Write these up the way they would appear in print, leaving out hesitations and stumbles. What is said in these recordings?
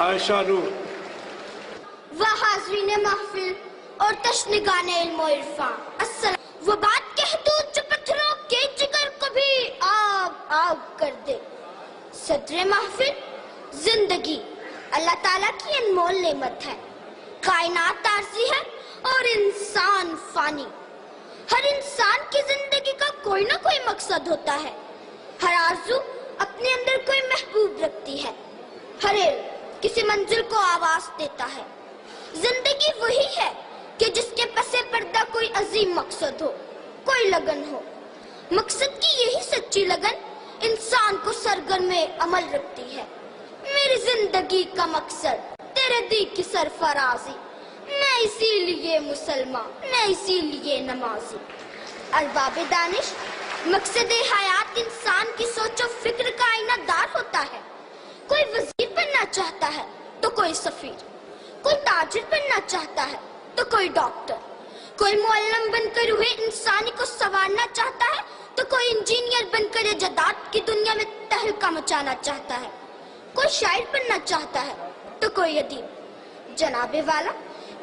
عائشہ نور حاضرین محفل اور تشنگان علم و عرفان، السلام۔ وہ بات کہہ دو جو پتھروں کے جگر کو بھی آگ آگ کر دے۔ صدر محفل، زندگی اللہ تعالیٰ کی انمول نعمت ہے۔ کائنات عارضی ہے اور انسان فانی۔ ہر انسان کی زندگی کا کوئی نہ کوئی مقصد ہوتا ہے۔ ہر آرزو اپنے اندر کوئی محبوب رکھتی ہے۔ ہر علم کسی منزل کو آواز دیتا ہے۔ زندگی وہی ہے کہ جس کے پس پردہ کوئی عظیم مقصد ہو، کوئی لگن ہو۔ مقصد کی یہی سچی لگن انسان کو سرگرم عمل رکھتی ہے۔ میری زندگی کا مقصد تیرے دی کی سرفرازی، میں اسی لیے مسلمان، میں اسی لیے نمازی۔ ارباب دانش، مقصد حیات انسان کی سوچ و فکر کا آئینہ دار ہوتا ہے۔ کوئی وزیر بننا چاہتا ہے تو کوئی سفیر، کوئی تاجر بننا چاہتا ہے تو کوئی ڈاکٹر، کوئی معلم بن کر روح انسانی کو سنوارنا چاہتا ہے تو کوئی انجینئر بن کر ایجادات کی دنیا میں تہلکہ مچانا چاہتا ہے، کوئی شاعر بننا چاہتا ہے تو کوئی ادیب۔ جناب والا،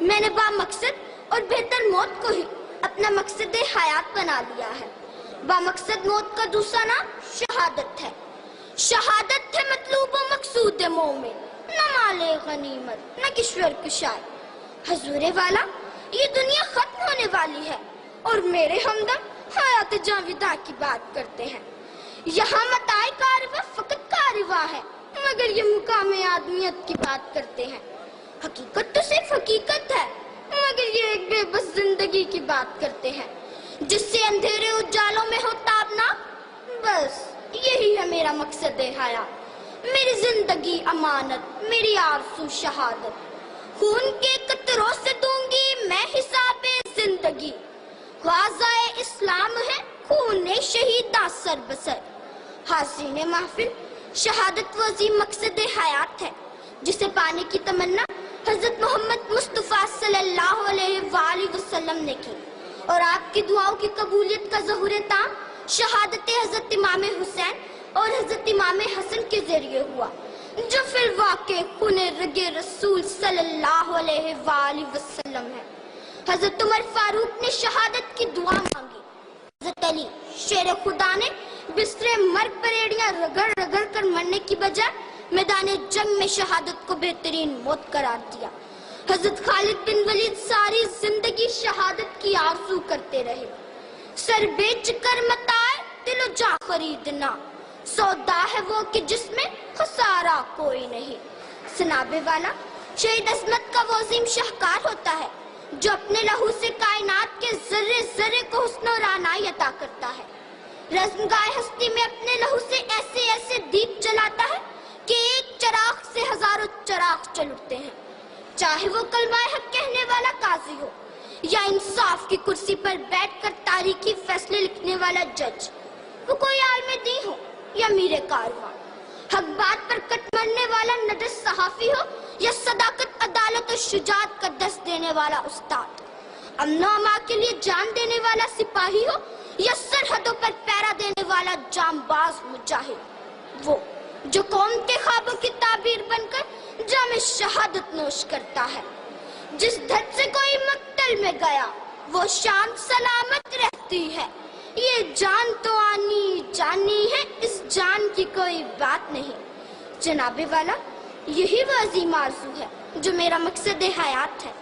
میں نے با مقصد اور بہتر موت کو ہی اپنا مقصد حیات بنا لیا ہے۔ با مقصد موت کا دوسرا نام شہادت ہے۔ شہادت ہے مطلوب و مقصود مومن، نہ مال غنیمت نہ کشور کشائی۔ حضور والا، یہ دنیا ختم ہونے والی ہے اور میرے ہمدم حیات جاویدہ کی بات کرتے ہیں۔ یہاں متاع کارواں فقط کارواں ہے، مگر یہ مقام آدمیت کی بات کرتے ہیں۔ حقیقت تو صرف حقیقت ہے، مگر یہ ایک بے بس زندگی کی بات کرتے ہیں، جس سے اندھیرے اجالوں میں ہو تابنا۔ بس یہی ہے میرا مقصد حیات، میری زندگی امانت، میری آرزو شہادت۔ خون کے قطروں سے دوں گی میں حساب زندگی، غازۂ اسلام ہے خون شہیدہ سر بسر۔ حاضرین محفل، شہادت وہ عظیم مقصد حیات ہے جسے پانے کی تمنا حضرت محمد مصطفیٰ صلی اللہ علیہ وآلہ وسلم نے کی، اور آپ کی دعاؤں کی قبولیت کا ظہور تام شہادت حضرت امام حسین اور حضرت امام حسن کے ذریعے ہوا، جو فی الواقع خون رگ رسول صلی اللہ علیہ وآلہ وسلم ہے۔ حضرت عمر فاروق نے شہادت کی دعا مانگی۔ حضرت علی شیر خدا نے بستر مرگ پر ایڑیاں رگڑ رگڑ کر مرنے کی بجائے میدان جنگ میں شہادت کو بہترین موت قرار دیا۔ حضرت خالد بن ولید ساری زندگی شہادت کی آرزو کرتے رہے۔ سر بیچ کر متاع دل و جاں خریدنا، سودا ہے وہ کہ جس میں خسارہ کوئی نہیں۔ سناب والا، شہید عظمت کا وہ عظیم شاہکار ہوتا ہے جو اپنے لہو سے کائنات کے ذرے ذرے کو حسن و رعنائی عطا کرتا ہے۔ رزمگاہ ہستی میں اپنے لہو سے ایسے ایسے دیپ جلاتا ہے کہ ایک چراغ سے ہزاروں چراغ چل اٹھتے ہیں، چاہے وہ کلمہ حق کہنے والا قاضی ہو یا انصاف کی کرسی پر بیٹھ کر تاریخی فیصلے لکھنے والا جج، وہ کوئی عالم دین ہو یا میر کارواں، حق بات پر کٹ مرنے والا نڈر صحافی ہو یا صداقت عدالت و شجاعت کا درس دینے والا استاد، امن و امان کے لیے جان دینے والا سپاہی ہو یا سرحدوں پر پہرا دینے والا جانباز مجاہد، وہ جو قوم کے خوابوں کی تعبیر بن کر جام شہادت نوش کرتا ہے۔ جس دھڑ سے کوئی مقتل میں گیا وہ شان سلامت رہتی ہے، یہ جان تو آنی جانی ہے، اس جان کی کوئی بات نہیں۔ جناب والا، یہی وہ عظیم آرزو ہے جو میرا مقصد حیات ہے۔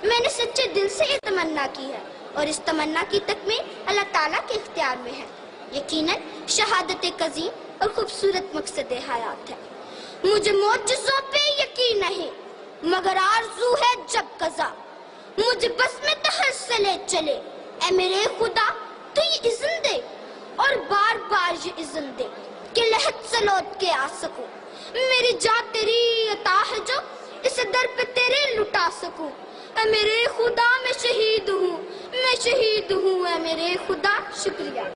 میں نے سچے دل سے یہ تمنا کی ہے اور اس تمنا کی تکمیل اللہ تعالیٰ کے اختیار میں ہے۔ یقیناً شہادت ایک عظیم اور خوبصورت مقصد حیات ہے۔ مجھے معجزوں پہ یقین نہیں، مگر آرزو ہے جب قضا مجھے بس میں تحصلے چلے، اے میرے خدا تو یہ اذن دے اور بار بار یہ اذن دے کہ لحد سے لوٹ کے آ سکوں۔ میری جان تیری عطا ہے جو اسے در پہ تیرے لٹا سکوں۔ اے میرے خدا میں شہید ہوں، میں شہید ہوں، اے میرے خدا، شکریہ۔